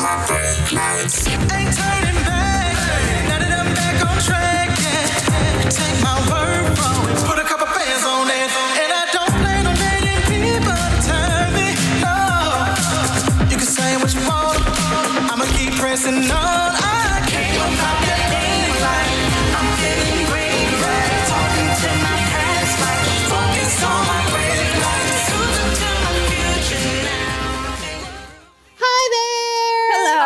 my brake lights. Ain't turning back. Now that I'm back on track, yeah. Take my word for it. Put a couple bands on it. And I don't plan on letting people turn me. No. You can say what you want. I'ma keep pressing on. I can't go pop that thing like I'm getting green back. Talking to my past life. Focus on my brake lights. Cruising to my future now. Hi there! Hello.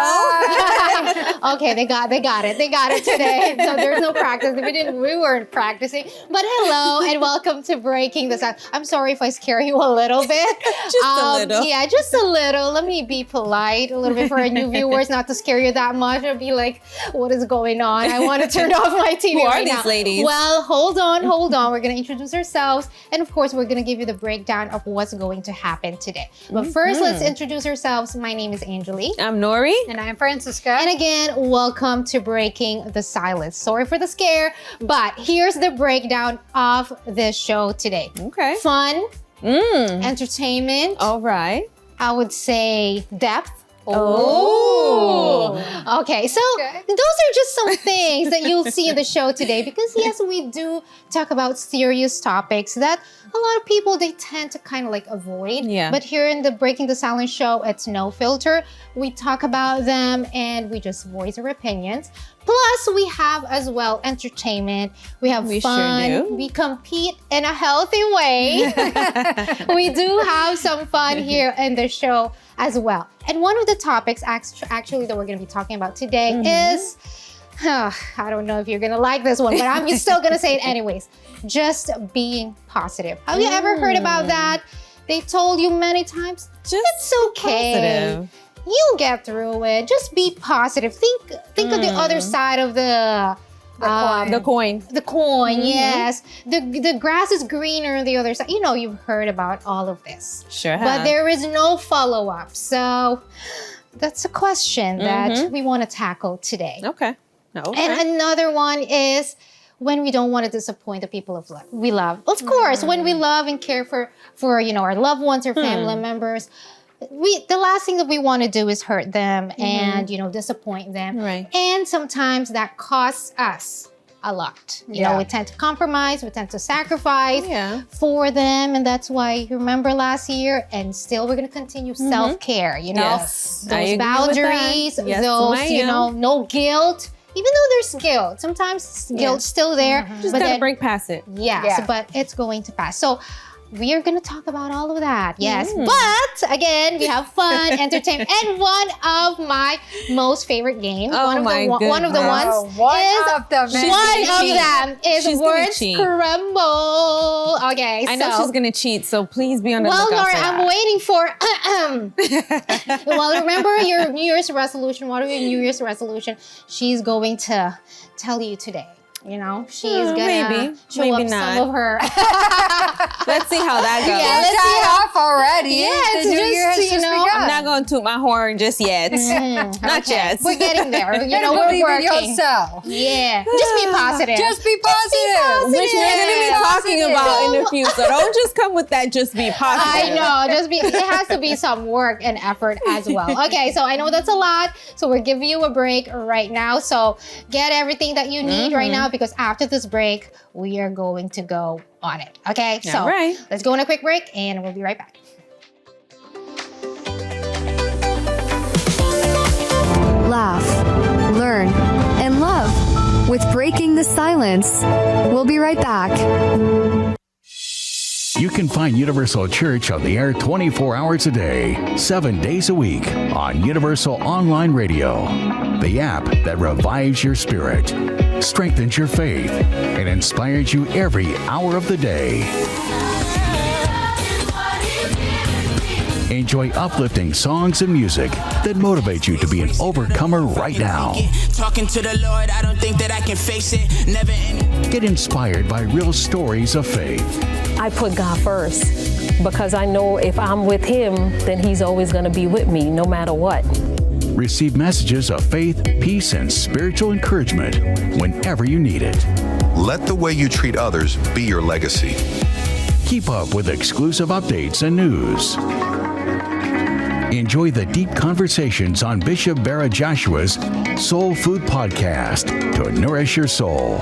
Okay, they got it. They got it today. So there's no practice. We weren't practicing. But hello and welcome to Breaking the Silence. I'm sorry if I scare you a little bit. Just a little. Yeah, just a little. Let me be polite a little bit for our new viewers, not to scare you that much. I'll be like, what is going on? I want to turn off my TV Who right are these now. ladies? Well, hold on. We're going to introduce ourselves. And of course, we're going to give you the breakdown of what's going to happen today. But first, let's introduce ourselves. My name is Angeli. I'm Nori. And I'm Francisca. And again, welcome to Breaking the Silence. Sorry for the scare, but here's the breakdown of this show today. Okay. Fun, entertainment, All right. I would say depth. Oh. Okay, so those are just some things that you'll see in the show today because yes, we do talk about serious topics that a lot of people, they tend to kind of like avoid. Yeah. But here in the Breaking the Silence show, it's no filter. We talk about them and we just voice our opinions. Plus, we have as well entertainment. We have fun. Sure do. We compete in a healthy way. We do have some fun here in the show as well. And one of the topics actually that we're going to be talking about today is, I don't know if you're going to like this one, but I'm still going to say it anyways. Just being positive. Have you ever heard about that? They told you many times, it's okay. Positive. You'll get through it. Just be positive. Think of the other side of the coin. The coin, yes. The grass is greener on the other side. You know, you've heard about all of this. Sure have. But there is no follow-up. So that's a question that we want to tackle today. Okay. And another one is when we don't want to disappoint the people we love. Of course, when we love and care for our loved ones or family members, the last thing that we want to do is hurt them and disappoint them. Right. And sometimes that costs us a lot. You know, we tend to compromise, we tend to sacrifice for them, and that's why you remember last year, and still we're going to continue self-care. Yes. Those boundaries, yes, those no guilt. Even though there's guilt, sometimes guilt's still there. Just gotta break past it. Yes, but it's going to pass. So we are going to talk about all of that. Yes. But again, we have fun, entertainment, and one of my most favorite games. Oh, one of my the ones is She's Words cheat. Crumble. Okay. I know she's gonna cheat, so please be on the lookout Laura, for that. I'm waiting for. Well, remember your New Year's resolution. What are your New Year's resolution? She's going to tell you today. She's gonna show maybe up not. some of her. Let's see how that goes. Yeah, let's see off already. Yeah, it's the New Year has just, just begun. I'm not gonna toot my horn just yet. Not yet. We're getting there. We're Believe in working. yourself. Yeah. Just be positive. Just be positive. Which we're gonna be talking about in the future. Don't just come with that. Just be positive. I know. It has to be some work and effort as well. Okay, so I know that's a lot. So we're giving you a break right now. So get everything that you need right now because after this break, we are going to go on it. Okay, so let's go on a quick break and we'll be right back. Laugh, learn, and love with Breaking the Silence. We'll be right back. You can find Universal Church on the air 24 hours a day, 7 days a week on Universal Online Radio, the app that revives your spirit, strengthens your faith, and inspires you every hour of the day. Enjoy uplifting songs and music that motivate you to be an overcomer right now. Talking to the Lord, I don't think that I can face it. Never any. Get inspired by real stories of faith. I put God first because I know if I'm with Him, then He's always going to be with me no matter what. Receive messages of faith, peace, and spiritual encouragement whenever you need it. Let the way you treat others be your legacy. Keep up with exclusive updates and news. Enjoy the deep conversations on Bishop Barra Joshua's Soul Food Podcast to nourish your soul.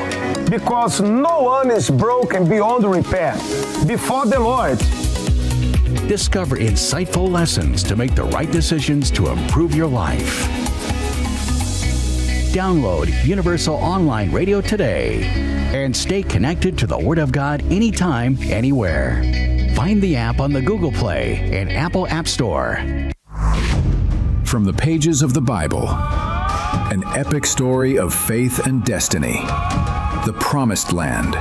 Because no one is broken beyond repair. Before the Lord. Discover insightful lessons to make the right decisions to improve your life. Download Universal Online Radio today and stay connected to the Word of God anytime, anywhere. Find the app on the Google Play and Apple App Store. From the pages of the Bible, an epic story of faith and destiny. The Promised Land.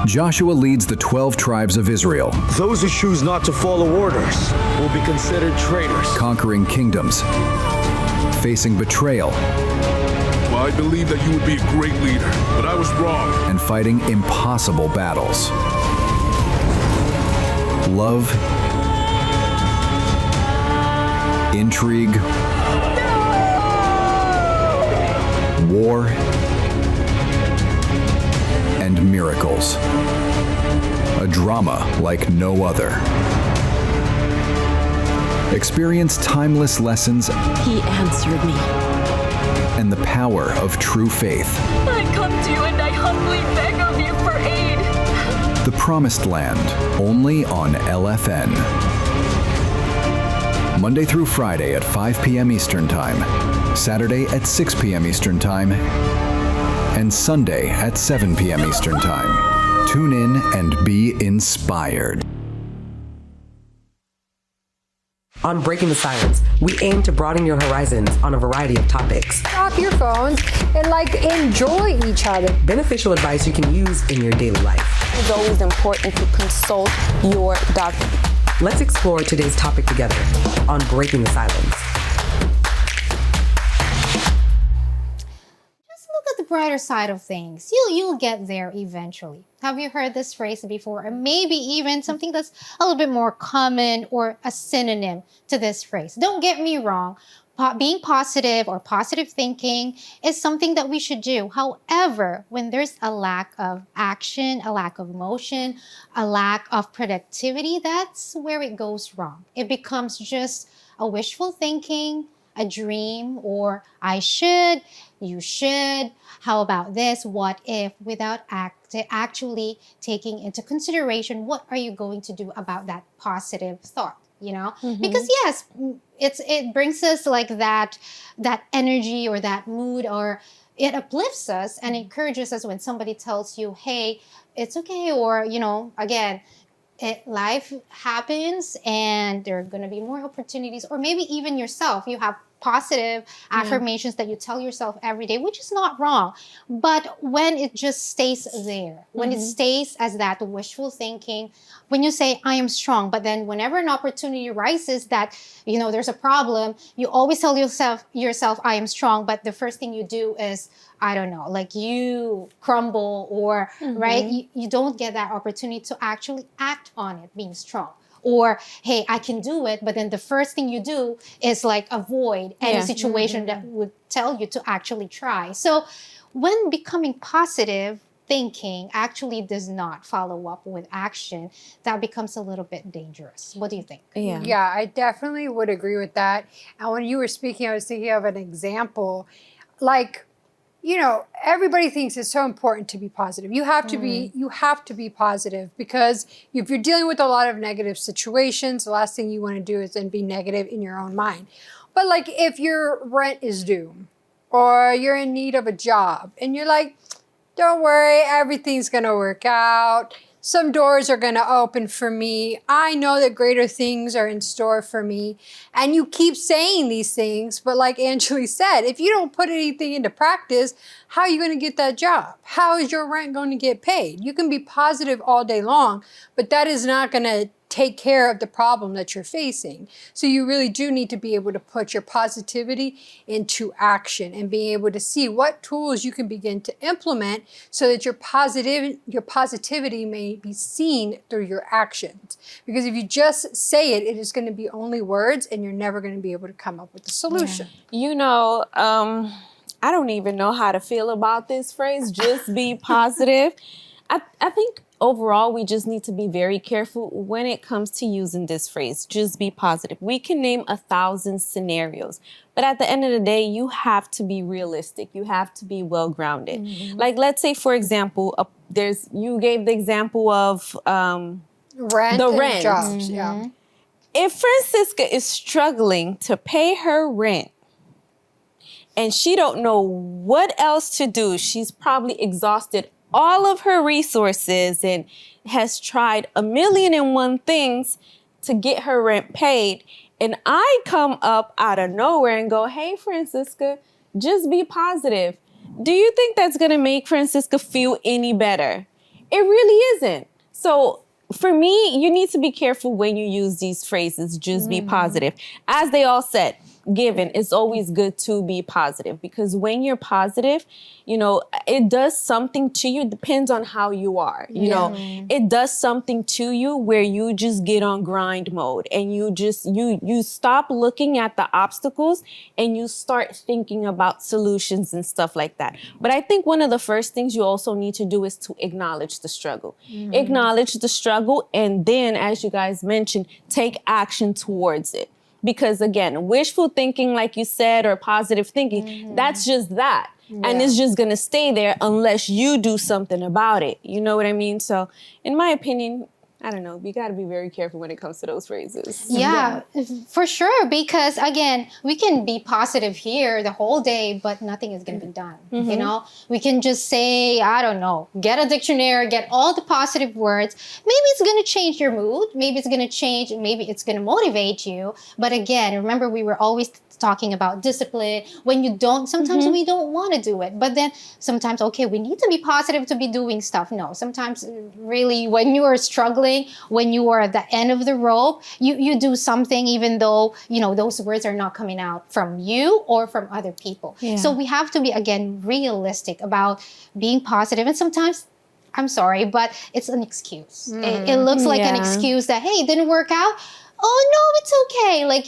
Joshua leads the 12 tribes of Israel. Those who choose not to follow orders will be considered traitors. Conquering kingdoms, facing betrayal. Well, I believe that you would be a great leader, but I was wrong. And fighting impossible battles. Love, intrigue, war, and miracles. A drama like no other. Experience timeless lessons. He answered me. And the power of true faith. I come to you and I humbly beg of you for aid. The Promised Land, only on LFN. Monday through Friday at 5 p.m. Eastern Time, Saturday at 6 p.m. Eastern Time, and Sunday at 7 p.m. Eastern Time. Tune in and be inspired. On Breaking the Silence, we aim to broaden your horizons on a variety of topics. Stop your phones and enjoy each other. Beneficial advice you can use in your daily life. It's always important to consult your doctor. Let's explore today's topic together on Breaking the Silence. The brighter side of things. You'll get there eventually. Have you heard this phrase before? Or maybe even something that's a little bit more common or a synonym to this phrase. Don't get me wrong. Being positive or positive thinking is something that we should do. However, when there's a lack of action, a lack of motion, a lack of productivity, that's where it goes wrong. It becomes just a wishful thinking, a dream, or I should, you should, how about this, what if, without actually taking into consideration what are you going to do about that positive thought, you know? Mm-hmm. Because yes, it brings us that energy or that mood, or it uplifts us and encourages us when somebody tells you, hey, it's okay, or, again, life happens and there are going to be more opportunities, or maybe even yourself, you have positive affirmations that you tell yourself every day, which is not wrong. But when it just stays there, when it stays as that wishful thinking, when you say, I am strong, but then whenever an opportunity rises that, there's a problem, you always tell yourself, I am strong, but the first thing you do is, I don't know, you crumble, or, right? You don't get that opportunity to actually act on it, being strong. Or, hey, I can do it, but then the first thing you do is avoid any situation that would tell you to actually try. So when becoming positive thinking actually does not follow up with action, that becomes a little bit dangerous. What do you think? Yeah, I definitely would agree with that. And when you were speaking, I was thinking of an example, everybody thinks it's so important to be positive. You have to be positive, because if you're dealing with a lot of negative situations, the last thing you want to do is then be negative in your own mind. But if your rent is due, or you're in need of a job, and you're like, don't worry, everything's going to work out. Some doors are going to open for me. I know that greater things are in store for me. And you keep saying these things, but like Angeli said, if you don't put anything into practice, how are you going to get that job? How is your rent going to get paid? You can be positive all day long, but that is not going to take care of the problem that you're facing. So you really do need to be able to put your positivity into action and being able to see what tools you can begin to implement so that your positivity may be seen through your actions. Because if you just say it, it is going to be only words, and you're never going to be able to come up with a solution. I don't even know how to feel about this phrase, just be positive. I think overall, we just need to be very careful when it comes to using this phrase, just be positive. We can name 1,000 scenarios, but at the end of the day, you have to be realistic. You have to be well-grounded. Like, let's say, for example, you gave the example of rent. Jobs. Yeah. If Francisca is struggling to pay her rent and she don't know what else to do, she's probably exhausted all of her resources and has tried 1,000,001 things to get her rent paid. And I come up out of nowhere and go, hey, Francisca, just be positive. Do you think that's going to make Francisca feel any better? It really isn't. So for me, you need to be careful when you use these phrases, just be positive. As they all said, given, it's always good to be positive, because when you're positive, it does something to you. It depends on how you are. You know, it does something to you where you just get on grind mode and you stop looking at the obstacles and you start thinking about solutions and stuff like that. But I think one of the first things you also need to do is to acknowledge the struggle. Acknowledge the struggle, and then, as you guys mentioned, take action towards it. Because again, wishful thinking, like you said, or positive thinking, that's just that. And it's just going to stay there unless you do something about it. You know what I mean? So in my opinion, I don't know, we got to be very careful when it comes to those phrases. Yeah, for sure. Because again, we can be positive here the whole day, but nothing is going to be done. You know, we can just say, I don't know, get a dictionary, get all the positive words. Maybe it's going to change your mood. Maybe it's going to change. Maybe it's going to motivate you. But again, remember, we were always talking about discipline. When you don't, sometimes we don't want to do it. But then sometimes, okay, we need to be positive to be doing stuff. No, sometimes really when you are struggling, when you are at the end of the rope, you do something even though, those words are not coming out from you or from other people. So we have to be, again, realistic about being positive. And sometimes, I'm sorry, but it's an excuse. It looks like an excuse that, hey, it didn't work out. Oh, no, it's okay. Like,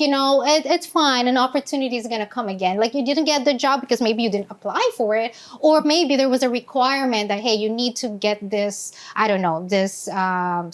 it's fine. An opportunity is going to come again. Like, you didn't get the job because maybe you didn't apply for it. Or maybe there was a requirement that, hey, you need to get this, I don't know, this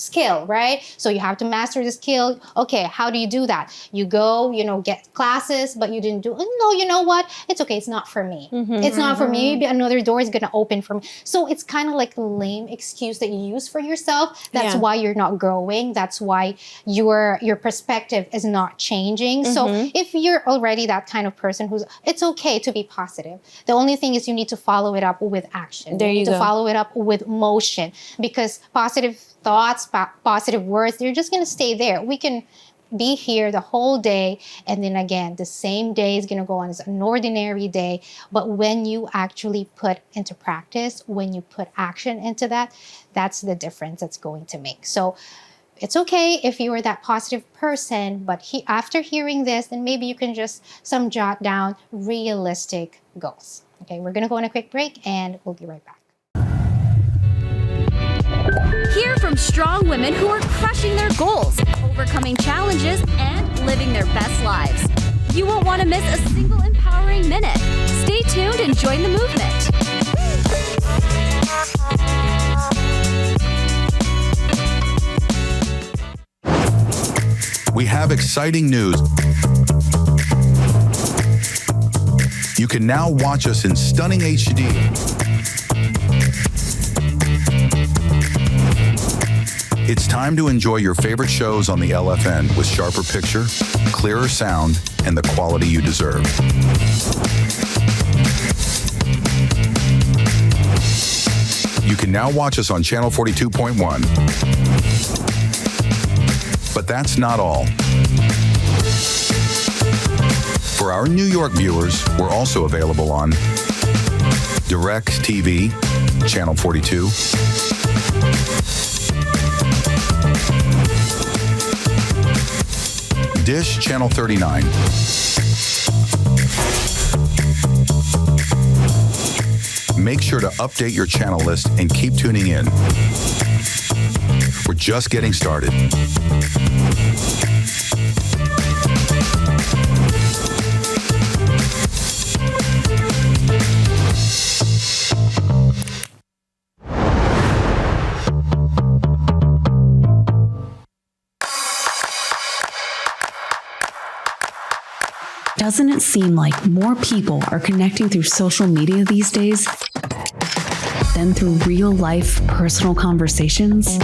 skill, right? So you have to master the skill. Okay, how do you do that? You go, get classes, but you didn't do it. No, you know what? It's okay. It's not for me. It's not for me. Maybe another door is going to open for me. So it's kind of like a lame excuse that you use for yourself. That's why you're not growing. That's why your perspective is not changing. So if you're already that kind of person it's okay to be positive. The only thing is you need to follow it up with action. You need to follow it up with motion, because positive thoughts, positive words, they're just going to stay there. We can be here the whole day, and then again, the same day is going to go on as an ordinary day. But when you actually put into practice, when you put action into that, that's the difference that's going to make. So it's okay if you were that positive person, but after hearing this, then maybe you can just jot down realistic goals. Okay, we're going to go on a quick break and we'll be right back. Hear from strong women who are crushing their goals, overcoming challenges, and living their best lives. You won't want to miss a single empowering minute. Stay tuned and join the movement. We have exciting news. You can now watch us in stunning HD. It's time to enjoy your favorite shows on the LFN with sharper picture, clearer sound, and the quality you deserve. You can now watch us on channel 42.1. But that's not all. For our New York viewers, we're also available on Direct TV, channel 42, Dish, channel 39, make sure to update your channel list and keep tuning in. We're just getting started. Doesn't it seem like more people are connecting through social media these days than through real-life personal conversations?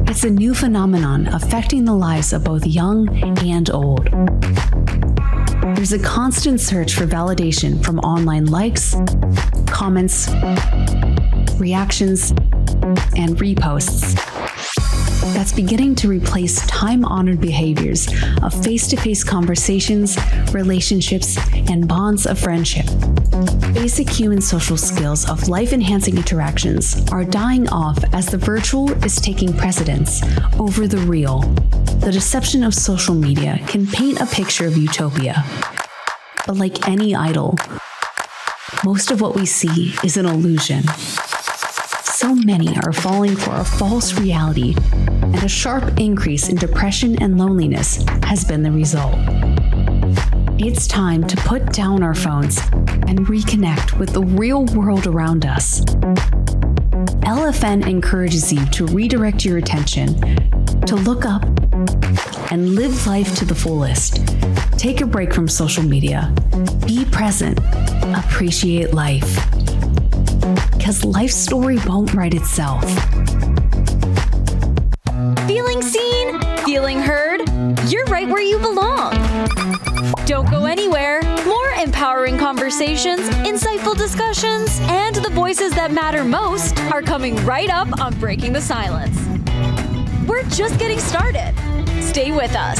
It's a new phenomenon affecting the lives of both young and old. There's a constant search for validation from online likes, comments, reactions, and reposts. That's beginning to replace time-honored behaviors of face-to-face conversations, relationships, and bonds of friendship. Basic human social skills of life-enhancing interactions are dying off as the virtual is taking precedence over the real. The deception of social media can paint a picture of utopia. But like any idol, most of what we see is an illusion. So many are falling for a false reality, and a sharp increase in depression and loneliness has been the result. It's time to put down our phones and reconnect with the real world around us. LFN encourages you to redirect your attention, to look up, and live life to the fullest. Take a break from social media. Be present. Appreciate life. Because life's story won't write itself. Feeling seen? Feeling heard? You're right where you belong. Don't go anywhere. More empowering conversations, insightful discussions, and the voices that matter most are coming right up on Breaking the Silence. We're just getting started. Stay with us.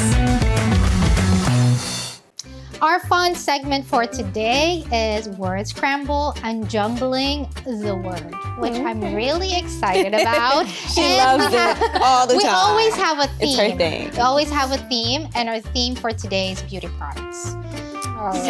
Our fun segment for today is Word Scramble and Jungling the Word, which I'm really excited about. She loves it all the time. We always have a theme. It's her thing. We always have a theme, and our theme for today is beauty products. So,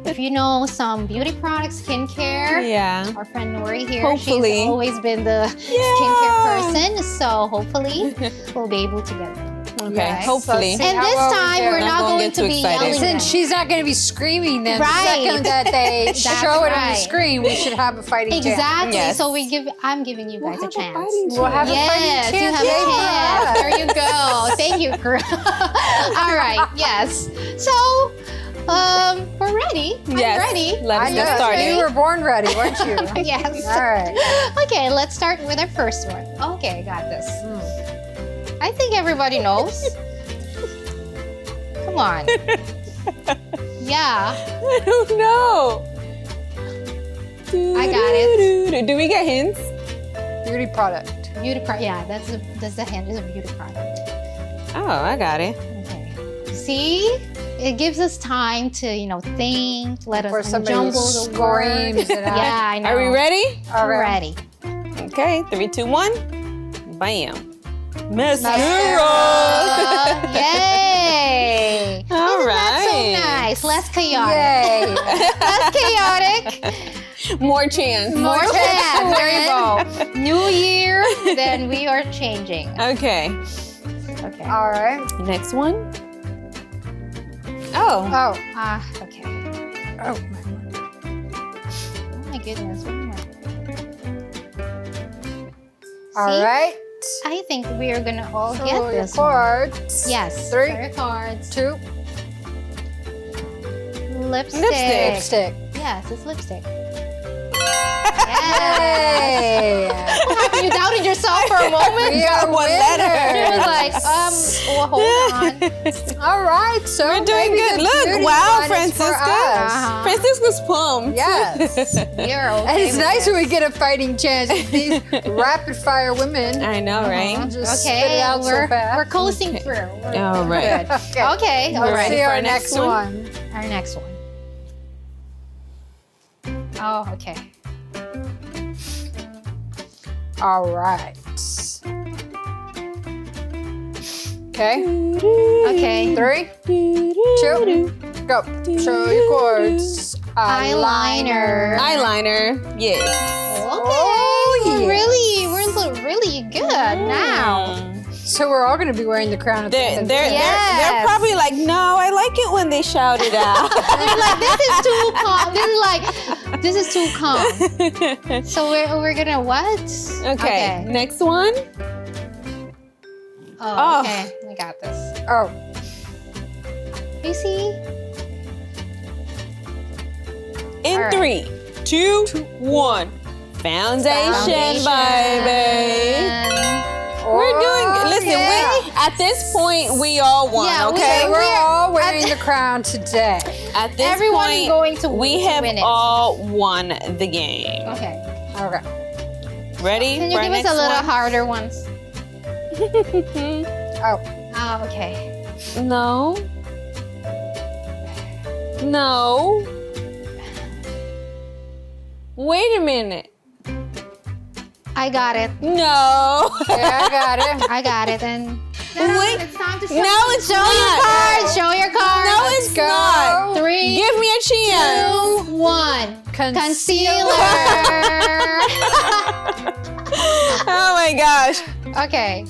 if you know some beauty products, skincare, our friend Nori here, Hopefully. she's always been the skincare person, so hopefully we'll be able to get it. Okay, Yes. hopefully. And this time we're not going to be yelling. Since she's not going to be screaming them Right. the second that they That's show it on the right. screen, we should have a fighting chance. Exactly. Yes. So I'm giving you guys a chance. We'll have a Yes, fighting you chance. have a Yeah. chance. There you go. Thank you, girl. All right. Yes. So, we're ready. Yes. I'm ready. Let us I get know. started. You were born ready, weren't you? Yes. All right. Okay, let's start with our first one. Okay, got this. I think everybody knows. Come on. Yeah. I don't know. I got it. Do we get hints? Beauty product. Beauty product. Yeah, that's the hint. It's a beauty product. Oh, I got it. Okay. See, it gives us time to think. Let Before us somebody jumble the words. screams it out. Yeah, I know. Are we ready? All We're right. ready. Okay, 3, 2, 1. Bam. Mascara. Yay! All Isn't right. that so nice? Less chaotic. Yay. Less chaotic. More chance. More chance. There you go. New year, then we are changing. Okay. Okay. All right. Next one. Oh. Oh. Okay. Oh. Oh my goodness. All See? right. I think we are gonna all So get your this cards. one. Yes. 3, Your cards. 2, Lipstick. lipstick. Yes, it's lipstick. Yay! What happened? You doubted yourself for a moment? We are one She winners. was like, well, hold on. All right, so We're doing maybe good. the Look, beauty wow, one is for Francisca. us. Uh-huh. Francisca's pumped. Yes. You're okay. And it's with nice it. when we get a fighting chance with these rapid fire women. I know, right? Just spit it Okay, out so we're fast. coasting through. We're All right. good. Okay, all We're right. ready See for our our next next one. Our next one. Oh, okay. All right. Okay. Okay. 3, 2, go. Show your cords. Eyeliner. Eyeliner. Yes. Okay. Oh, We're yes. really good now. So we're all going to be wearing the crown at the end of the day. They're probably like, no, I like it when they shout it out. They're like, this is too calm. So we're gonna what? Okay. Next one. Oh, okay. We got this. Oh. You see? In All right. 3, 2, 1. Foundation, baby. We're doing good. Listen, we at this point we all won. Yeah, okay, We're all wearing the crown today. at this Everyone point going to we to have win it. all won the game. Okay. Okay. Ready? Can you for give our us a next little one? harder ones? Oh. Oh, okay. No. No. Wait a minute. I got it. No. Yeah, I got it. I got it. And Wait. it's time to show. No, it's show not. your cards. Show your cards. No, it's not. 3, Give me a chance. 2, 1. Concealer. Oh my gosh. Okay.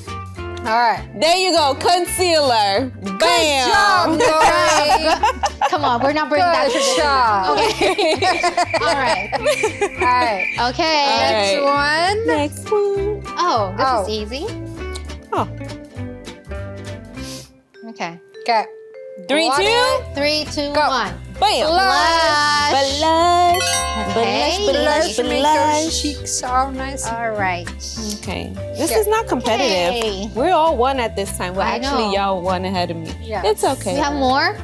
All right. There you go. Concealer. Bam. Good job, Nori. Come on, we're not bringing that Good tradition. job. Okay. All right. All right. Okay. Next one. Next one. Oh, this Oh. is easy. Oh. Okay. Okay. 3, 2. 3, 2, Go. 1. Bam. Blush. Blush. Okay. Blush. To make those cheeks all nice. All right. Okay. This Yeah. is not competitive. Okay. We're all one at this time. Well, I actually, know. y'all one ahead of me. Yeah. It's okay. We have more?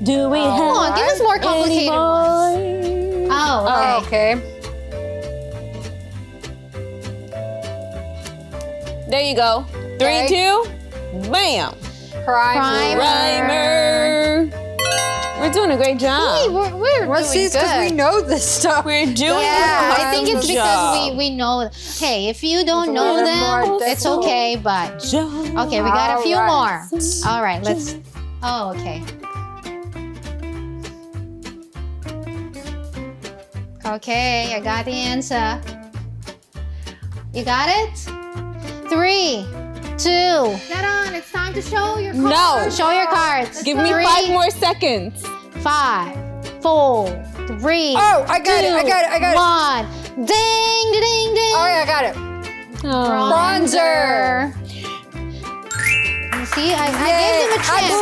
Do we have Come on, give us more complicated ones. ones? Oh, okay. Okay. There you go. 3, Okay. 2. Bam. Primer. Primer. We're doing a great job. Hey, we're What's doing these? Because we good. know this stuff. We're doing Yeah, a I think it's good because job. we know. Hey, if you don't It's a know little more them, it's difficult. okay. But okay, we got a few All more. right. All right, let's. Oh, okay. Okay, I got the answer. You got it? 3, 2. Get on. It's time to show your cards. No. Show your cards. Give me 5 more seconds. 5, 4, 3. Oh, I got it. I got it. I got it. 1. Ding, ding, ding, ding. Oh, yeah, I got it. Bronzer. You see, I Yay. gave them a chance.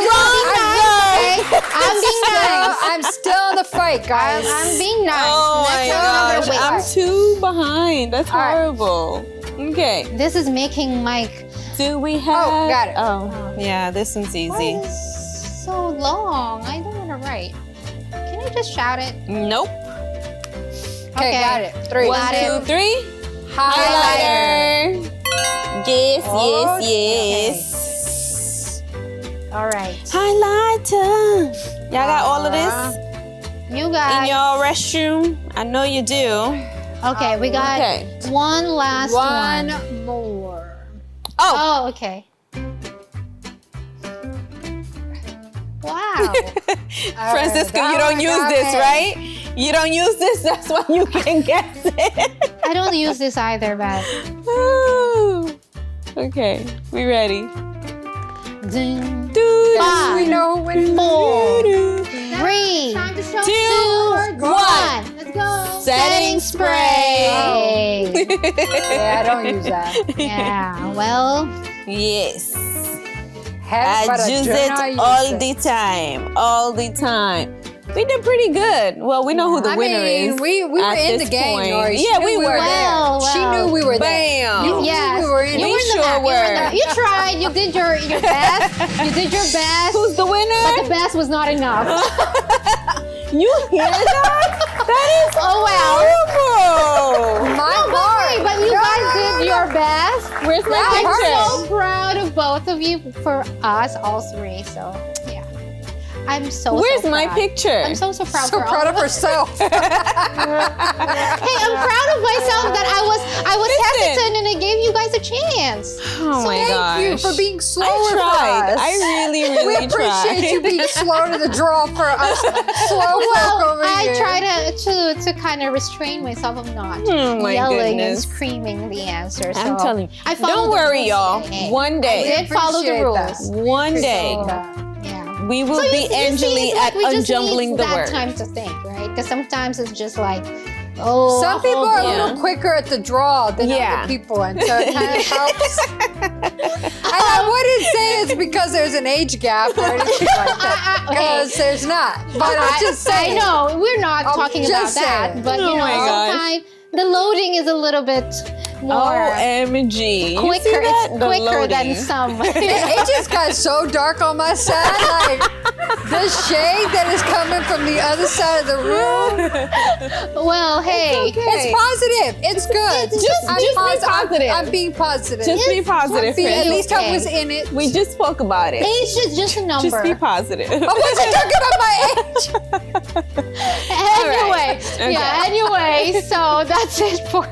I'm being nice. I'm still in the fight, guys. I'm being nice. Oh my Next time I'm gosh. gonna win. I'm 2 behind. That's All right. horrible. Okay. This is making Mike Do we have? Oh, got it. Oh, yeah. This one's easy. so long. I don't want to write. Can you just shout it? Nope. Okay, got it. 3. 1, Got 2, it. 3. Highlighter. Yes, Oh, yes. All right. Highlighter. Y'all got all of this You in guys. your restroom? I know you do. Okay, we got Okay. one last one. One more. Oh. Oh, okay. Wow. Francisca, that you don't one use got this, me. right? You don't use this, that's why you can guess it. I don't use this either, but. Ooh. Okay, we ready. Ding. Doo, Five. We know who wins. 4, doo, 3, 2, 1. Let's go. Setting spray. Yeah, I don't use that. Yeah, well, Yes. Heck, but I use do not it use all it. the time. All the time. We did pretty good. Well, we know who the I winner mean, is. we were at in this the game, point. Nori. She Yeah, knew we were. Well, there. She well. knew we were Bam. there. You yes. knew we were in You it. were in the sure back. were. You tried. You did your best. You did your best. Who's the winner? But the best was not enough. You hear that? That is Oh, well. horrible. My No, but part. wait, but you guys did your best. Where's my I'm picture? so proud of both of you for us, all 3. So, yeah. I'm so Where's so my proud. picture? I'm so proud So for proud all of herself. Hey, I'm proud of myself that I was Listen. hesitant and I gave you guys a chance. Oh my gosh. Thank you for being slower I tried. for us. I really We appreciate tried. you being slow to the draw for us slow folk Well, over I here. try to kind of restrain myself of not Oh my yelling goodness. and screaming the answer. So I'm telling you. I followed Don't the worry, rules y'all. today. One I day, did follow the Appreciate that. rules. one day, Yeah. we will So be you see, Angeli it's at like we just unjumbling need the that word. time to think, right? Because sometimes it's just like Oh, some people are a little quicker at the draw than other people, and so it kind of helps. And I wouldn't say it's because there's an age gap or anything like that, because there's not. But I'm just saying. I know, we're not talking about that, but you know, sometimes the loading is a little bit more OMG. quicker. It's quicker than some. It just got so dark on my side, like the shade that is coming from the other side of the room. Well, hey, it's positive. It's good. Just be positive. I'm being positive. Just be positive. At least I was in it. We just spoke about it. Age is just a number. Just be positive. I wasn't talking about my age. Anyway, anyway, so that's it for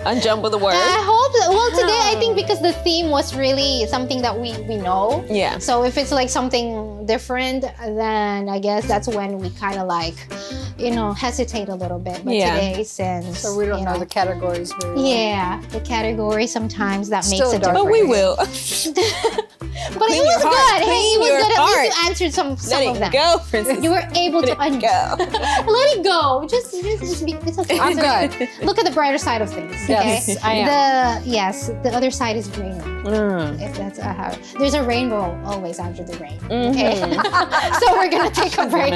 Unjumble the word. I hope that, well, today I think because the theme was really something that we know. Yeah. So if it's like something different, then I guess that's when we kind of like, you know, hesitate a little bit. But today, since so we don't know the categories very well. Yeah, the category sometimes that makes a difference. But we will. But it was good. Hey, it was good. At least you answered some of them. Let it go, Francisca. You were able to Let it go. Let it go. Just be. It's okay. I'm good. Look at the brighter side of things. Yes, okay? I am. The other side is greener. If that's how. There's a rainbow always after the rain. Okay. So we're gonna take a break.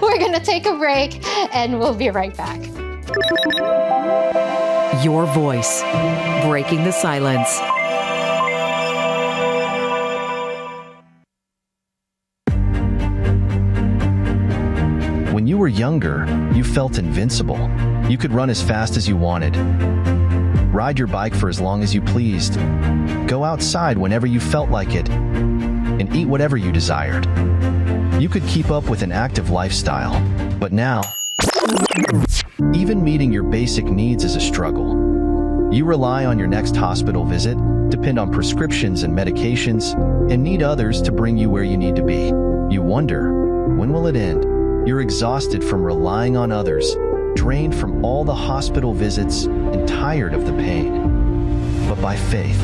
We're gonna take a break, and we'll be right back. Your voice, breaking the silence. When you were younger, you felt invincible. You could run as fast as you wanted, ride your bike for as long as you pleased, go outside whenever you felt like it, and eat whatever you desired. You could keep up with an active lifestyle, but now, even meeting your basic needs is a struggle. You rely on your next hospital visit, depend on prescriptions and medications, and need others to bring you where you need to be. You wonder, when will it end? You're exhausted from relying on others, drained from all the hospital visits, and tired of the pain. But by faith,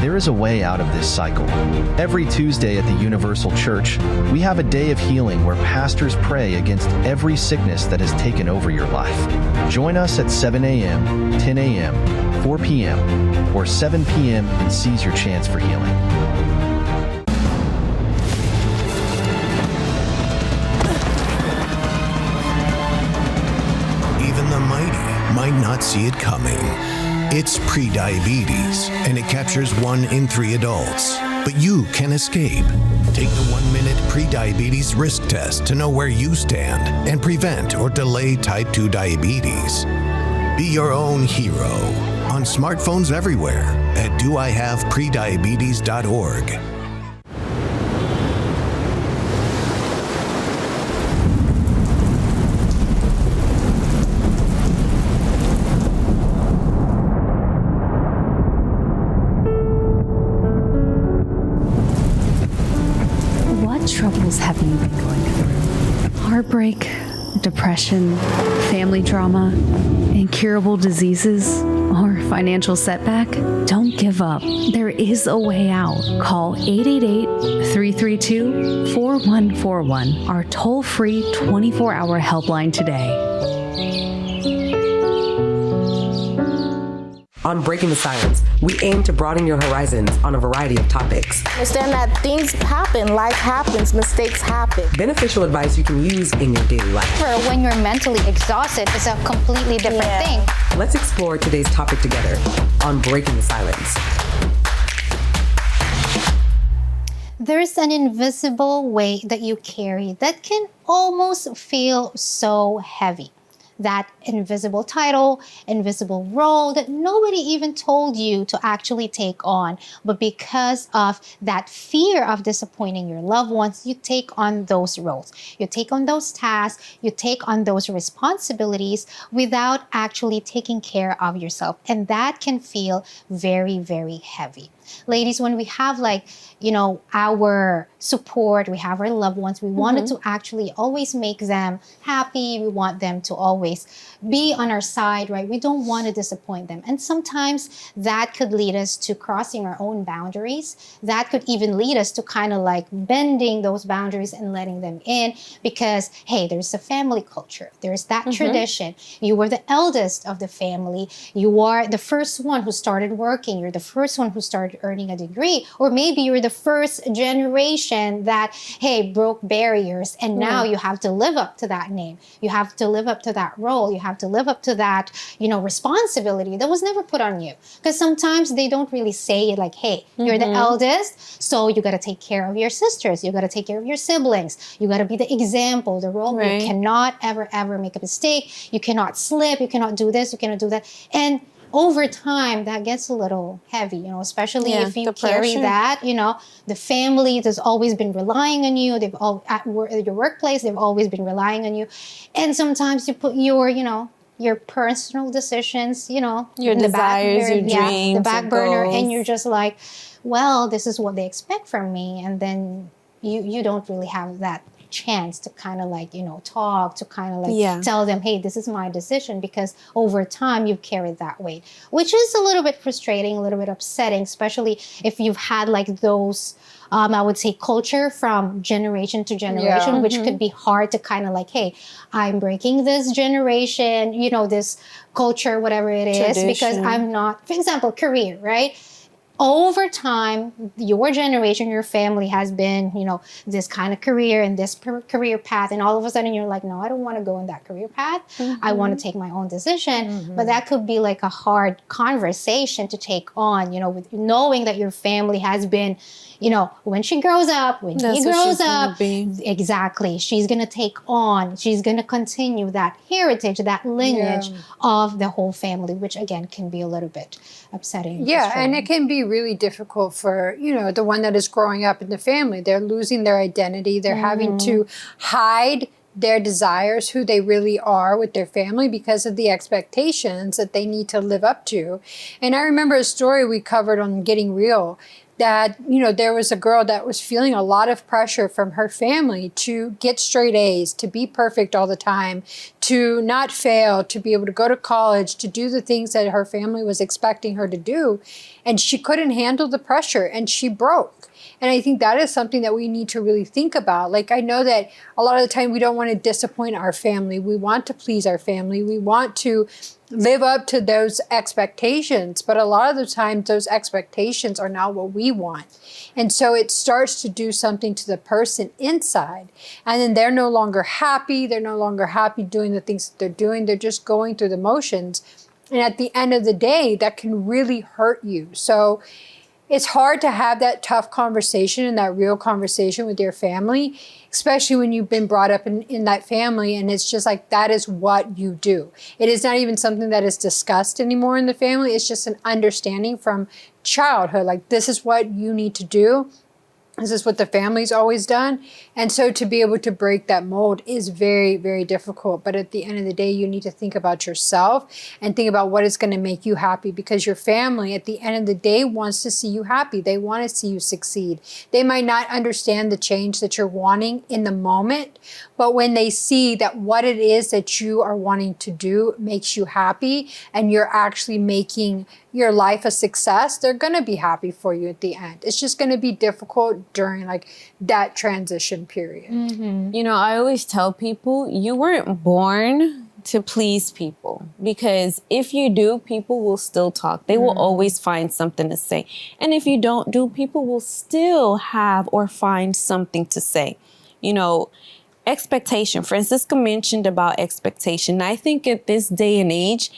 there is a way out of this cycle. Every Tuesday at the Universal Church, we have a day of healing where pastors pray against every sickness that has taken over your life. Join us at 7 a.m., 10 a.m., 4 p.m., or 7 p.m. and seize your chance for healing. Even the mighty might not see it coming. It's prediabetes, and it captures 1 in 3 adults. But you can escape. Take the 1-minute prediabetes risk test to know where you stand and prevent or delay type 2 diabetes. Be your own hero on smartphones everywhere at doihaveprediabetes.org. What troubles have you been going through? Heartbreak, depression, family trauma, incurable diseases, or financial setback? Don't give up. There is a way out. Call 888-332-4141, our toll-free 24-hour helpline today. On Breaking the Silence, we aim to broaden your horizons on a variety of topics. Understand that things happen, life happens, mistakes happen. Beneficial advice you can use in your daily life. For when you're mentally exhausted, it's a completely different thing. Let's explore today's topic together on Breaking the Silence. There's an invisible weight that you carry that can almost feel so heavy. That invisible title, invisible role that nobody even told you to actually take on. But because of that fear of disappointing your loved ones, you take on those roles. You take on those tasks, you take on those responsibilities without actually taking care of yourself. And that can feel very, very heavy. Ladies, when we have like, our support, we have our loved ones, we wanted to actually always make them happy. We want them to always be on our side, right? We don't want to disappoint them. And sometimes that could lead us to crossing our own boundaries. That could even lead us to kind of like bending those boundaries and letting them in because, hey, there's a family culture. There's that tradition. You were the eldest of the family. You are the first one who started working. You're the first one who started earning a degree. Or maybe you're the first generation that, hey, broke barriers. And now you have to live up to that name. You have to live up to that role. You have to live up to that, responsibility that was never put on you. Because sometimes they don't really say it like, hey, you're the eldest, so you got to take care of your sisters. You got to take care of your siblings. You got to be the example, the role. You cannot ever make a mistake. You cannot slip. You cannot do this. You cannot do that. And over time, that gets a little heavy, especially if you carry that, the family has always been relying on you. They've all at your workplace, they've always been relying on you. And sometimes you put your personal decisions, your desires, your dreams, the back burner, and you're just like, well, this is what they expect from me. And then you don't really have that chance to kind of like, talk, to kind of like tell them, hey, this is my decision, because over time you've carried that weight, which is a little bit frustrating, a little bit upsetting, especially if you've had like those, I would say, culture from generation to generation, which could be hard to kind of like, hey, I'm breaking this generation, this culture, whatever it is, because I'm not, for example, career, right? Over time, your generation, your family has been, this kind of career and this career path. And all of a sudden you're like, no, I don't want to go in that career path. I want to take my own decision. But that could be like a hard conversation to take on, with knowing that your family has been, when she grows up, when he grows up, exactly, she's going to take on, she's going to continue that heritage, that lineage of the whole family, which again can be a little bit upsetting. Yeah, and it can be really difficult for, the one that is growing up in the family. They're losing their identity. They're having to hide their desires, who they really are with their family, because of the expectations that they need to live up to. And I remember a story we covered on Getting Real, that, there was a girl that was feeling a lot of pressure from her family to get straight A's, to be perfect all the time, to not fail, to be able to go to college, to do the things that her family was expecting her to do. And she couldn't handle the pressure and she broke. And I think that is something that we need to really think about. Like, I know that a lot of the time we don't want to disappoint our family. We want to please our family. We want to live up to those expectations. But a lot of the times those expectations are not what we want. And so it starts to do something to the person inside. And then they're no longer happy. They're no longer happy doing the things that they're doing. They're just going through the motions. And at the end of the day, that can really hurt you. So it's hard to have that tough conversation and that real conversation with your family, especially when you've been brought up in that family and it's just like, that is what you do. It is not even something that is discussed anymore in the family. It's just an understanding from childhood. Like, this is what you need to do. This is what the family's always done. And so to be able to break that mold is very, very difficult. But at the end of the day, you need to think about yourself and think about what is going to make you happy, because your family at the end of the day wants to see you happy. They want to see you succeed. They might not understand the change that you're wanting in the moment, but when they see that what it is that you are wanting to do makes you happy and you're actually making your life a success, they're going to be happy for you at the end. It's just going to be difficult during like that transition period. I always tell people, you weren't born to please people, because if you do, people will still talk. They will always find something to say. And if you don't do, people will still have or find something to say. Expectation. Francisca mentioned about expectation. I think at this day and age,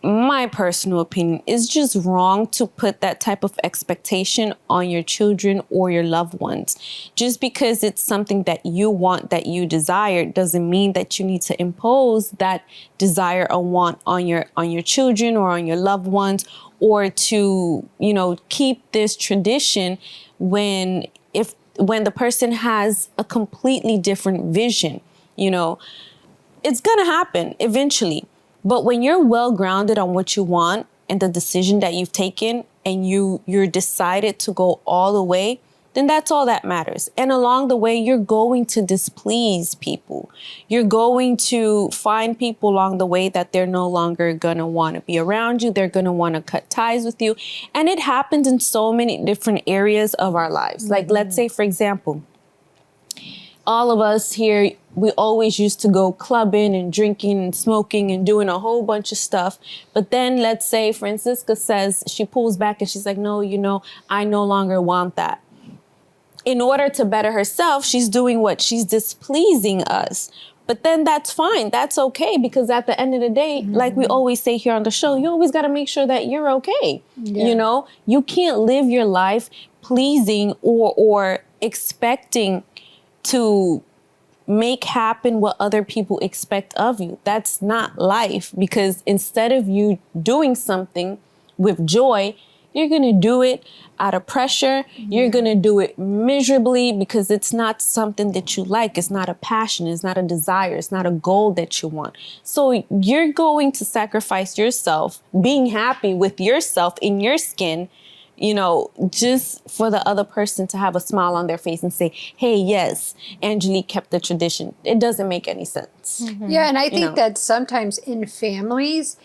my personal opinion, is just wrong to put that type of expectation on your children or your loved ones. Just because it's something that you want, that you desire, doesn't mean that you need to impose that desire or want on your children or on your loved ones, or to, keep this tradition when the person has a completely different vision. It's gonna happen eventually. But when you're well grounded on what you want and the decision that you've taken, and you're decided to go all the way, then that's all that matters. And along the way, you're going to displease people. You're going to find people along the way that they're no longer going to want to be around you. They're going to want to cut ties with you. And it happens in so many different areas of our lives. Like, let's say, for example, all of us here, we always used to go clubbing and drinking and smoking and doing a whole bunch of stuff. But then let's say Francisca says, she pulls back and she's like, no, I no longer want that. In order to better herself, she's doing what? She's displeasing us. But then that's fine. That's okay, because at the end of the day, like we always say here on the show, you always got to make sure that you're okay. Yeah. You can't live your life pleasing or expecting to make happen what other people expect of you. That's not life, because instead of you doing something with joy, you're going to do it out of pressure. You're going to do it miserably because it's not something that you like. It's not a passion. It's not a desire. It's not a goal that you want. So you're going to sacrifice yourself, being happy with yourself in your skin, just for the other person to have a smile on their face and say, hey, yes, Angeli kept the tradition. It doesn't make any sense. Yeah, and I think that sometimes in families,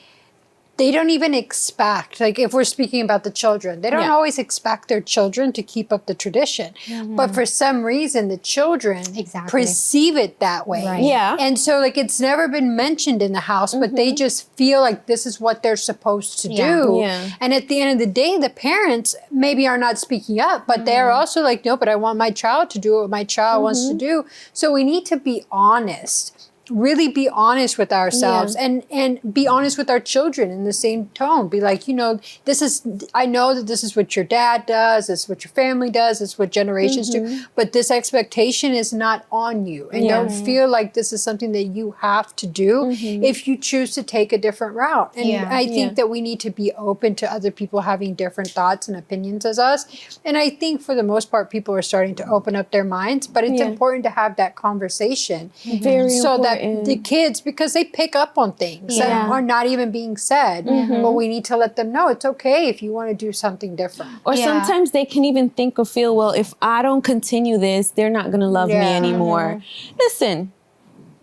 they don't even expect, like if we're speaking about the children, they don't always expect their children to keep up the tradition. But for some reason, the children perceive it that way. Right. Yeah. And so like it's never been mentioned in the house, but they just feel like this is what they're supposed to do. Yeah. And at the end of the day, the parents maybe are not speaking up, but they're also like, no, but I want my child to do what my child wants to do. So we need to be honest. Really be honest with ourselves and be honest with our children in the same tone. Be like, I know that this is what your dad does, this is what your family does, this is what generations do, but this expectation is not on you. And don't feel like this is something that you have to do if you choose to take a different route. And I think that we need to be open to other people having different thoughts and opinions as us. And I think for the most part, people are starting to open up their minds, but it's important to have that conversation. Very so important. that the kids, because they pick up on things that are not even being said, but we need to let them know it's okay if you want to do something different. Or sometimes they can even think or feel, well, if I don't continue this, they're not going to love me anymore. Listen,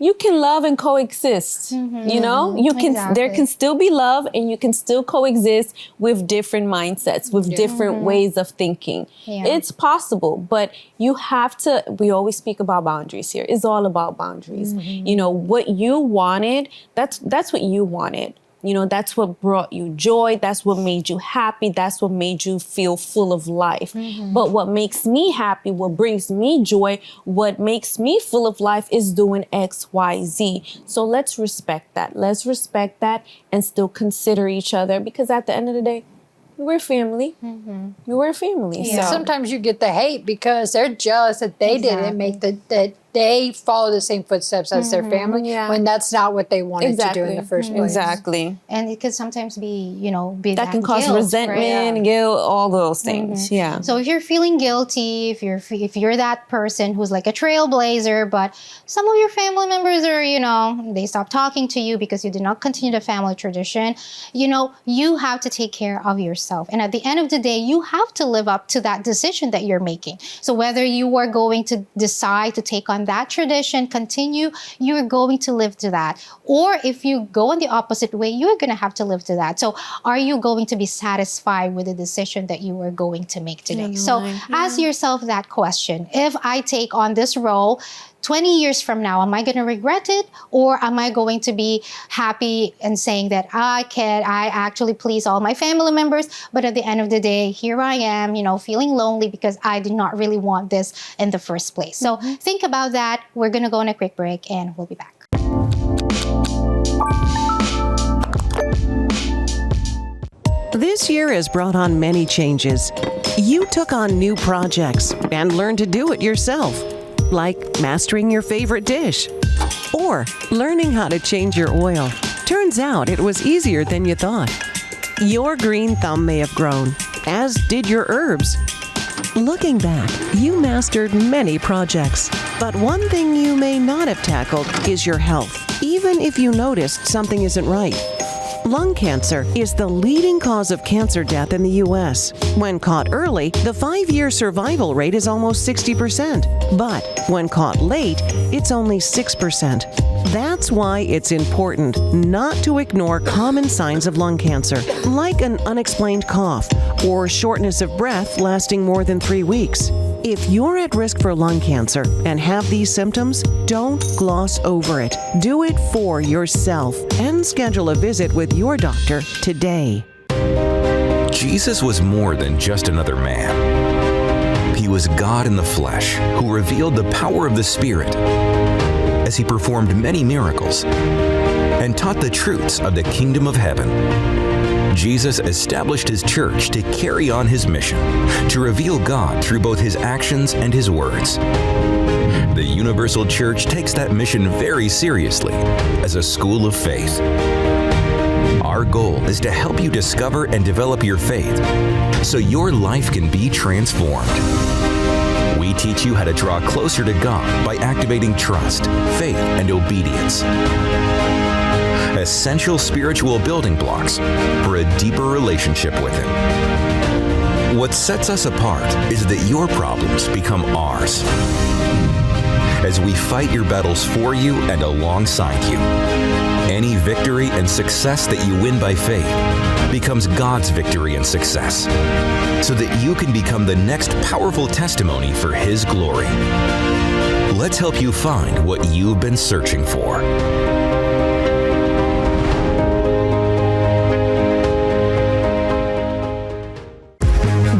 you can love and coexist. You can. There can still be love, and you can still coexist with different mindsets, with different ways of thinking. It's possible, but you have to. We always speak about boundaries here. It's all about boundaries. What you wanted. That's what you wanted. That's what brought you joy. That's what made you happy. That's what made you feel full of life. But what makes me happy, what brings me joy, what makes me full of life is doing X, Y, Z. So let's respect that. Let's respect that and still consider each other, because at the end of the day, we're family. We're family. Yeah. So Sometimes you get the hate because they're jealous that they didn't make that they follow the same footsteps as their family when that's not what they wanted to do in the first place. Exactly. And it could sometimes be, that can cause guilt, resentment, guilt, all those things. Yeah. So if you're feeling guilty, if you're that person who's like a trailblazer, but some of your family members are, they stop talking to you because you did not continue the family tradition, you have to take care of yourself. And at the end of the day, you have to live up to that decision that you're making. So whether you are going to decide to take on that tradition, continue, you're going to live to that. Or if you go in the opposite way, you're going to have to live to that. So are you going to be satisfied with the decision that you are going to make today? So ask yourself that question. If I take on this role 20 years from now, am I going to regret it? Or am I going to be happy and saying that I actually please all my family members, but at the end of the day, here I am, feeling lonely because I did not really want this in the first place. So think about that. We're going to go on a quick break and we'll be back. This year has brought on many changes. You took on new projects and learned to do it yourself, like mastering your favorite dish or learning how to change your oil. Turns out it was easier than you thought. Your green thumb may have grown, as did your herbs. Looking back, you mastered many projects, but one thing you may not have tackled is your health, even if you noticed something isn't right. Lung cancer is the leading cause of cancer death in the U.S. When caught early, the 5-year survival rate is almost 60%. But when caught late, it's only 6%. That's why it's important not to ignore common signs of lung cancer, like an unexplained cough or shortness of breath lasting more than 3 weeks. If you're at risk for lung cancer and have these symptoms, don't gloss over it. Do it for yourself and schedule a visit with your doctor today. Jesus was more than just another man. He was God in the flesh who revealed the power of the Spirit as he performed many miracles and taught the truths of the kingdom of heaven. Jesus established his church to carry on his mission, to reveal God through both his actions and his words. The Universal Church takes that mission very seriously as a school of faith. Our goal is to help you discover and develop your faith so your life can be transformed. We teach you how to draw closer to God by activating trust, faith, and obedience. Essential spiritual building blocks for a deeper relationship with Him. What sets us apart is that your problems become ours as we fight your battles for you and alongside you. Any victory and success that you win by faith becomes God's victory and success, so that you can become the next powerful testimony for His glory. Let's help you find what you've been searching for.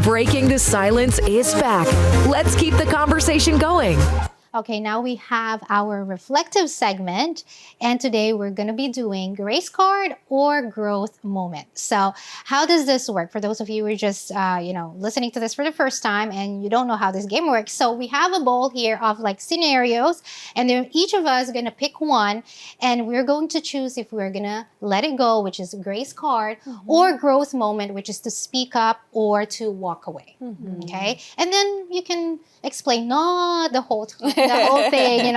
Breaking the Silence is back. Let's keep the conversation going. Okay, now we have our reflective segment, and today we're going to be doing grace card or growth moment. So how does this work? For those of you who are just, listening to this for the first time and you don't know how this game works. So we have a bowl here of like scenarios, and then each of us is going to pick one, and we're going to choose if we're going to let it go, which is grace card, or growth moment, which is to speak up or to walk away. Okay? And then you can explain, not the whole time. The whole thing,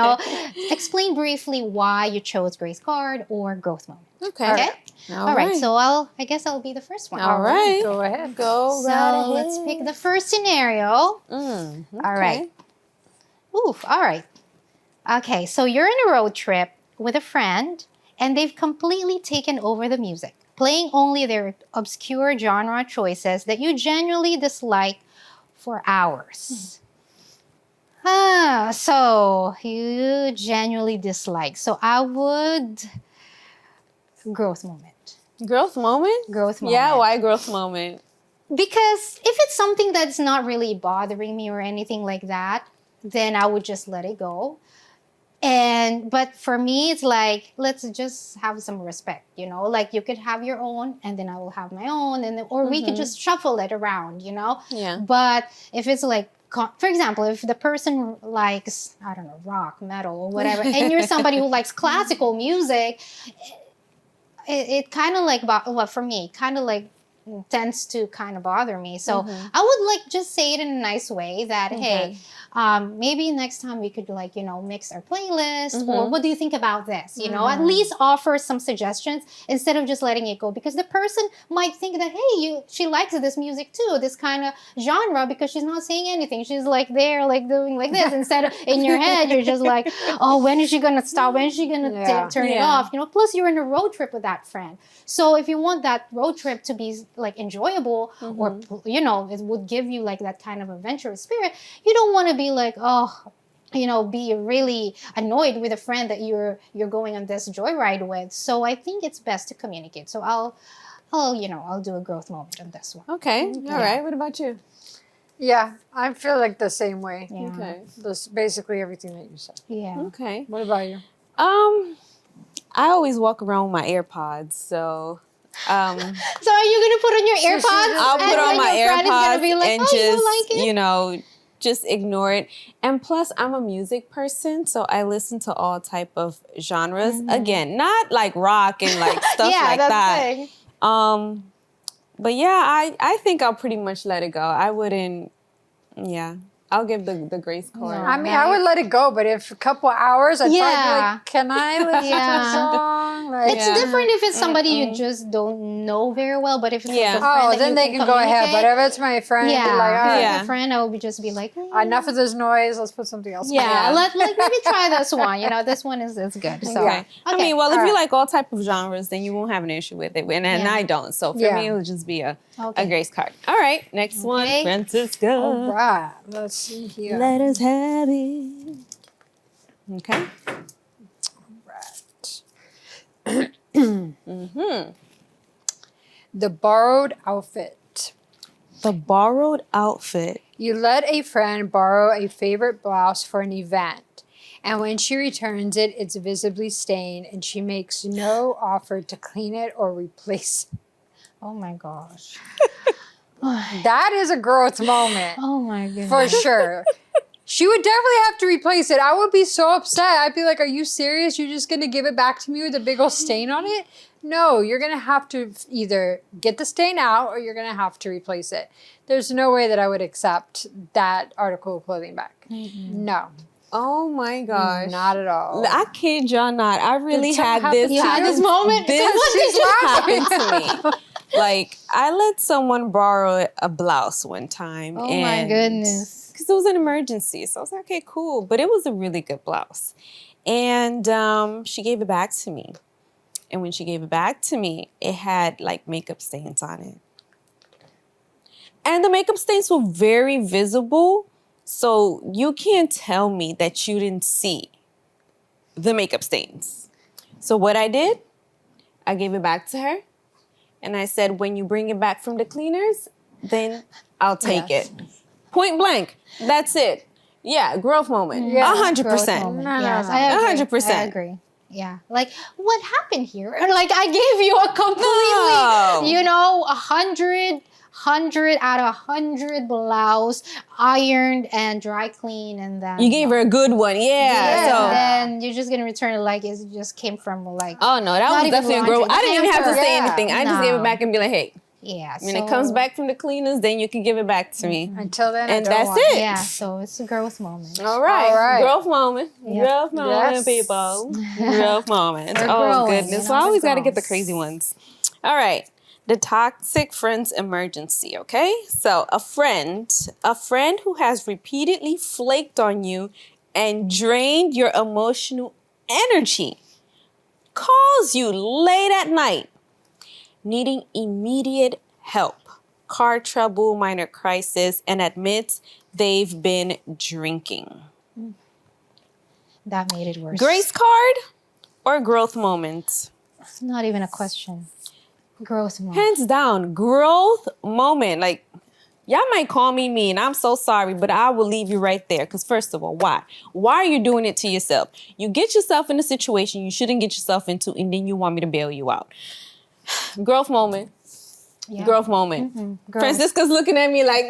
explain briefly why you chose grace card or growth moment. Okay. All right. So I guess I'll be the first one. All right. Go ahead. Go right ahead. Let's pick the first scenario. All right. Oof. All right. Okay. So you're in a road trip with a friend, and they've completely taken over the music, playing only their obscure genre choices that you genuinely dislike for hours. So you genuinely dislike. So I would growth moment. Growth moment? Growth moment. Yeah, why growth moment? Because if it's something that's not really bothering me or anything like that, then I would just let it go. But for me, it's like, let's just have some respect, like you could have your own and then I will have my own, or we could just shuffle it around, Yeah. But if it's like, for example, if the person likes, I don't know, rock, metal, or whatever, and you're somebody who likes classical music, it kind of like, for me, kind of like tends to kind of bother me. So I would like just say it in a nice way that, hey, maybe next time we could mix our playlist, or what do you think about this? At least offer some suggestions instead of just letting it go, because the person might think that, hey, she likes this music too, this kind of genre, because she's not saying anything. She's like there, like doing like this, instead of in your head, you're just like, oh, when is she going to stop? When is she going to turn it off? Plus you're in a road trip with that friend. So if you want that road trip to be like enjoyable, or, it would give you like that kind of adventurous spirit, you don't want to be like, be really annoyed with a friend that you're going on this joyride with. So I think it's best to communicate. So I'll do a growth moment on this one. Okay. All right. What about you? Yeah, I feel like the same way. Yeah. Okay. That's basically everything that you said. Yeah. Okay. What about you? I always walk around with my AirPods, so. So are you gonna put on your AirPods? I'll put on my AirPods like, and just, just ignore it. And plus, I'm a music person, so I listen to all type of genres. Again, not like rock and like stuff like that. The thing. But yeah, I think I'll pretty much let it go. I wouldn't. Yeah, I'll give the grace card. I mean, I would let it go, but if a couple hours, I'd probably be like, can I listen to a song? Like, It's different if it's somebody you just don't know very well, but if it's like a friend oh, that then you they can go ahead. But if it's my friend, I'd be like, all right. A friend, I would just be like, enough of this noise. Let's put something else. Let maybe try this one. You know, this one is good. So okay. I mean, well, if you like all type of genres, then you won't have an issue with it, and I don't. So for me, it would just be a grace card. All right, next one, Francisca. All right, let's see here. Let us have it. Okay. All right. The borrowed outfit. The borrowed outfit. You let a friend borrow a favorite blouse for an event, and when she returns it, it's visibly stained, and she makes no offer to clean it or replace it. Oh my gosh. That is a growth moment. Oh my goodness. For sure. She would definitely have to replace it. I would be so upset. I'd be like, are you serious? You're just going to give it back to me with a big old stain on it? No, you're going to have to either get the stain out or you're going to have to replace it. There's no way that I would accept that article of clothing back. Mm-hmm. No. Oh my gosh. Not at all. I kid y'all not. I really had this. You had this moment? This just happened to me. Like, I let someone borrow a blouse one time. Oh my goodness. Because it was an emergency. So I was like, okay, cool. But it was a really good blouse. And she gave it back to me. And when she gave it back to me, it had like makeup stains on it. And the makeup stains were very visible. So you can't tell me that you didn't see the makeup stains. So what I did, I gave it back to her. And I said, when you bring it back from the cleaners, then I'll take it. Point blank. That's it. Yeah, growth moment. 100%. Yes, I agree. 100%. I agree. Yeah. Like, what happened here? Like, I gave you a completely, 100 out of 100 blouse, ironed and dry clean, and then you gave her a good one, So then you're just gonna return it like it just came from like. Oh no, that was definitely a growth. I didn't even have to say anything. I just gave it back and be like, hey. Yeah. When it comes back from the cleaners, then you can give it back to me. Until then, and that's it. Yeah. So it's a growth moment. All right. Growth moment. Yep. Growth moment, people. Growth moment. Oh goodness. So I always got to get the crazy ones. All right. The toxic friends emergency, okay? So a friend who has repeatedly flaked on you and drained your emotional energy calls you late at night needing immediate help, car trouble, minor crisis, and admits they've been drinking. That made it worse. Grace card or growth moment? It's not even a question. Growth moment. Hands down, growth moment. Like, y'all might call me mean. I'm so sorry, but I will leave you right there. Because first of all, why? Why are you doing it to yourself? You get yourself in a situation you shouldn't get yourself into, and then you want me to bail you out. Growth moment. Yeah. Growth moment. Mm-hmm. Francisca's looking at me like,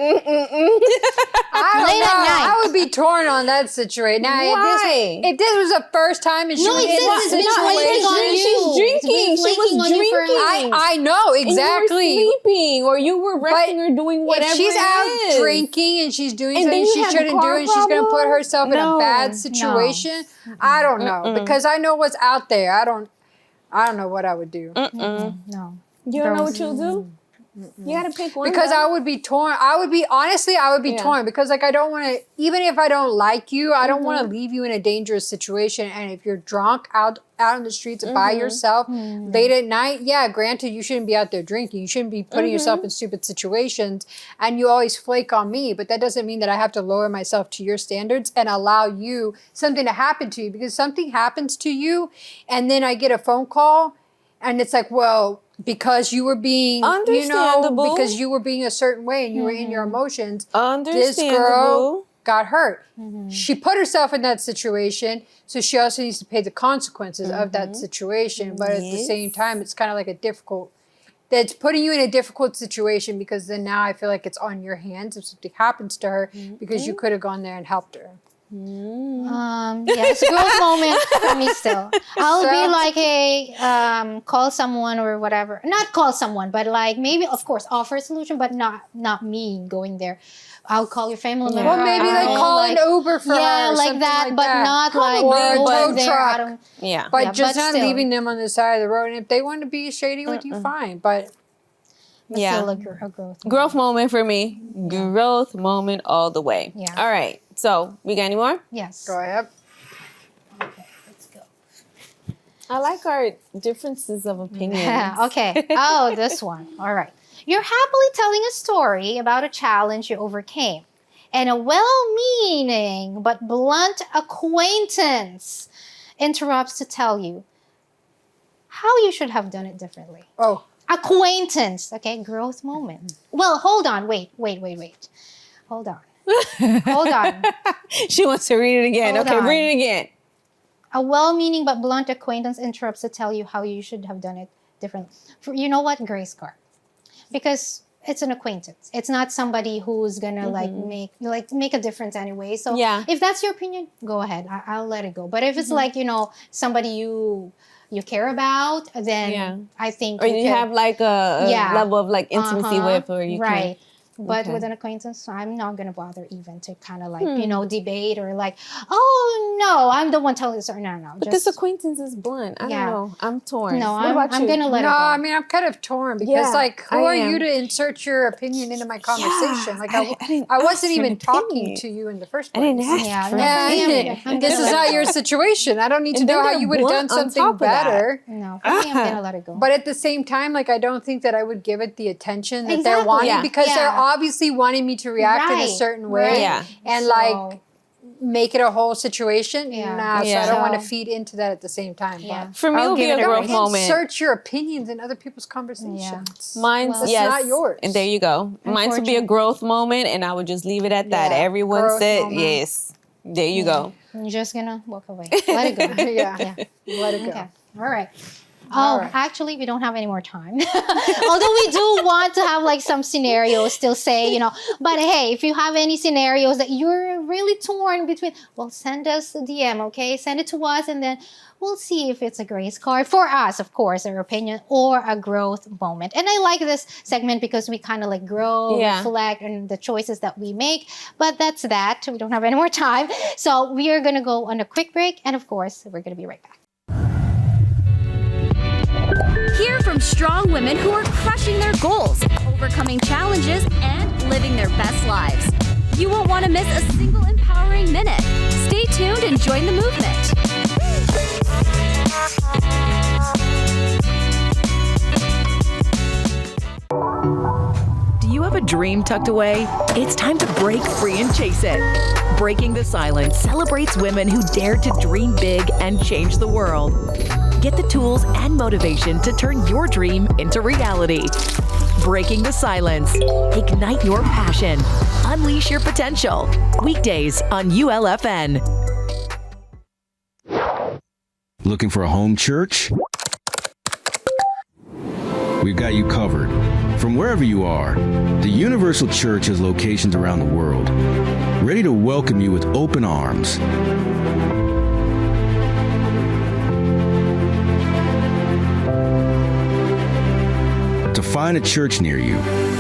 I would be torn on that situation. Now, why? If this was the first time and she was in this situation, she's drinking. She was drinking. I know, exactly. And you were sleeping, or you were resting, or doing whatever. If she's out drinking and she's doing something she shouldn't do, and she's going to put herself in a bad situation, I don't know, because I know what's out there. I don't know what I would do. No. You don't know what you'll do? You gotta pick one. Because I would be torn. I would be torn because like I don't want to, even if I don't like you, I don't want to leave you in a dangerous situation. And if you're drunk out on the streets by yourself late at night, granted you shouldn't be out there drinking. You shouldn't be putting yourself in stupid situations. And you always flake on me, but that doesn't mean that I have to lower myself to your standards and allow you something to happen to you, because something happens to you, and then I get a phone call, and it's like, well, because you were being, because you were being a certain way and you were in your emotions, this girl got hurt. She put herself in that situation, so she also needs to pay the consequences of that situation. But at the same time, it's kind of like that's putting you in a difficult situation, because then now I feel like it's on your hands if something happens to her, because you could have gone there and helped her. Yes, growth moment for me still. I'll be like, hey, call someone or whatever. Not call someone, but like maybe, of course, offer a solution, but not me going there. I'll call your family member. Well, maybe like call an Uber for her. Yeah, or like something that, like but that. not like or a going tow there. I truck. don't- Yeah. But Yeah, just but not still. leaving them on the side of the road. And if they want to be shady with you, fine. But Yeah. Still a growth. Growth moment for me. Growth moment all the way. Yeah. All right. So, we got any more? Yes. go ahead. Okay, let's go. I like our differences of opinions. Okay. Oh, this one. All right. You're happily telling a story about a challenge you overcame, and a well-meaning but blunt acquaintance interrupts to tell you how you should have done it differently. Oh. Acquaintance. Okay, growth moment. Well, hold on. Wait. Hold on. Hold on. She wants to read it again. Hold okay, on. read it again. A well-meaning but blunt acquaintance interrupts to tell you how you should have done it differently. You know what? Grace card. Because it's an acquaintance. It's not somebody who's gonna make a difference anyway. So if that's your opinion, go ahead. I'll let it go. But if it's like, somebody you care about, then I think or you have like a level of like intimacy with, or you right. But Okay. with an acquaintance, I'm not going to bother even to kind of like, debate or like, oh, no, I'm the one telling this or no. But this acquaintance is blunt. I don't know. I'm torn. No, What about I'm you? going to let it go. No, I mean, I'm kind of torn because, who I are am. you to insert your opinion into my conversation? I wasn't even talking to you in the first place. I didn't ask for I'm this gonna is let not it your go. situation. I don't need to know how you would have done something better. No, I think I'm going to let it go. But at the same time, I don't think that I would give it the attention that they're Exactly. wanting because they're obviously wanting me to react in a certain way and make it a whole situation. Nah, so I don't want to feed into that at the same time. But For me, it would be a growth moment. Insert your opinions in other people's conversations. Mine's It's not yours. And there you go. Mine would be a growth moment, and I would just leave it at that. Yeah, Everyone growth said moment. yes. There you go. You're just going to walk away. Let it go. Let it go. Okay. All right. Actually, we don't have any more time. Although we do want to have like some scenarios still say, but hey, if you have any scenarios that you're really torn between, well, send us a DM, okay? Send it to us and then we'll see if it's a grace card for us, of course, our opinion, or a growth moment. And I like this segment because we kind of like grow, reflect on the choices that we make. But that's that. We don't have any more time. So we are going to go on a quick break. And of course, we're going to be right back. Hear from strong women who are crushing their goals, overcoming challenges, and living their best lives. You won't want to miss a single empowering minute. Stay tuned and join the movement. Do you have a dream tucked away? It's time to break free and chase it. Breaking the Silence celebrates women who dare to dream big and change the world. Get the tools and motivation to turn your dream into reality. Breaking the Silence. Ignite your passion. Unleash your potential. Weekdays on ULFN. Looking for a home church? We've got you covered. From wherever you are, the Universal Church has locations around the world, ready to welcome you with open arms. To find a church near you,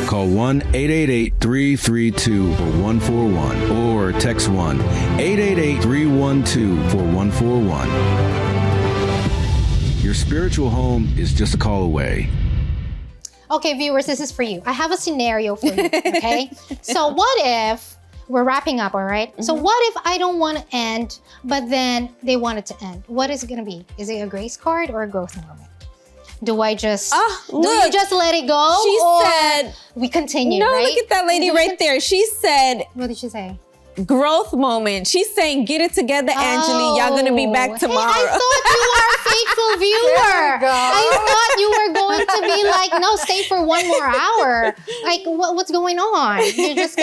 call 1-888-332-4141 or text 1-888-312-4141. Your spiritual home is just a call away. Okay, viewers, this is for you. I have a scenario for you, okay? So what if, we're wrapping up, all right? So what if I don't want to end, but then they want it to end? What is it going to be? Is it a grace card or a growth moment? Do I just, do you just let it go? She or said, we continue, no, right? look at that lady right there. She said, what did she say? Growth moment. She's saying, get it together, Angeli. Y'all gonna be back tomorrow. Hey, I thought you were a faithful viewer. I thought you were going to be like, no, stay for one more hour. Like, what's going on? You're just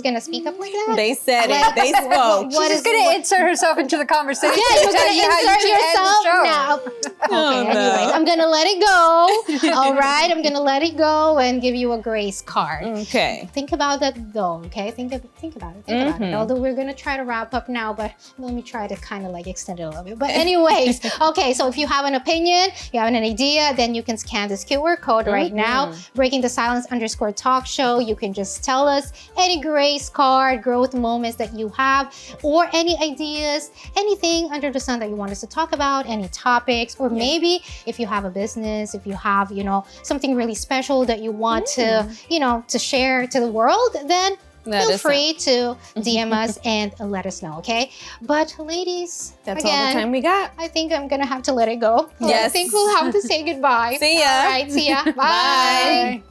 gonna speak up like that? They said it. They spoke. She's just gonna insert herself into the conversation. Yeah, you're gonna insert yourself now. Oh, Okay, anyways, I'm gonna let it go. All right, I'm gonna let it go and give you a grace card. Okay. Think about that though. Okay, think about it. Think about it. about it. Although we're gonna try to wrap up now, but let me try to kind of like extend it a little bit. But anyways, okay, so if you have an opinion, you have an idea, then you can scan this QR code right now, Breaking the Silence _talk show. You can just tell us any grace card, growth moments that you have, or any ideas, anything under the sun that you want us to talk about, any topics, or maybe if you have a business, if you have, you know, something really special that you want to, you know, to share to the world, then feel free to DM us and let us know, okay? But ladies, that's again, all the time we got. I think I'm gonna have to let it go. Yes. I think we'll have to say goodbye. See ya. All right, see ya. Bye. Bye.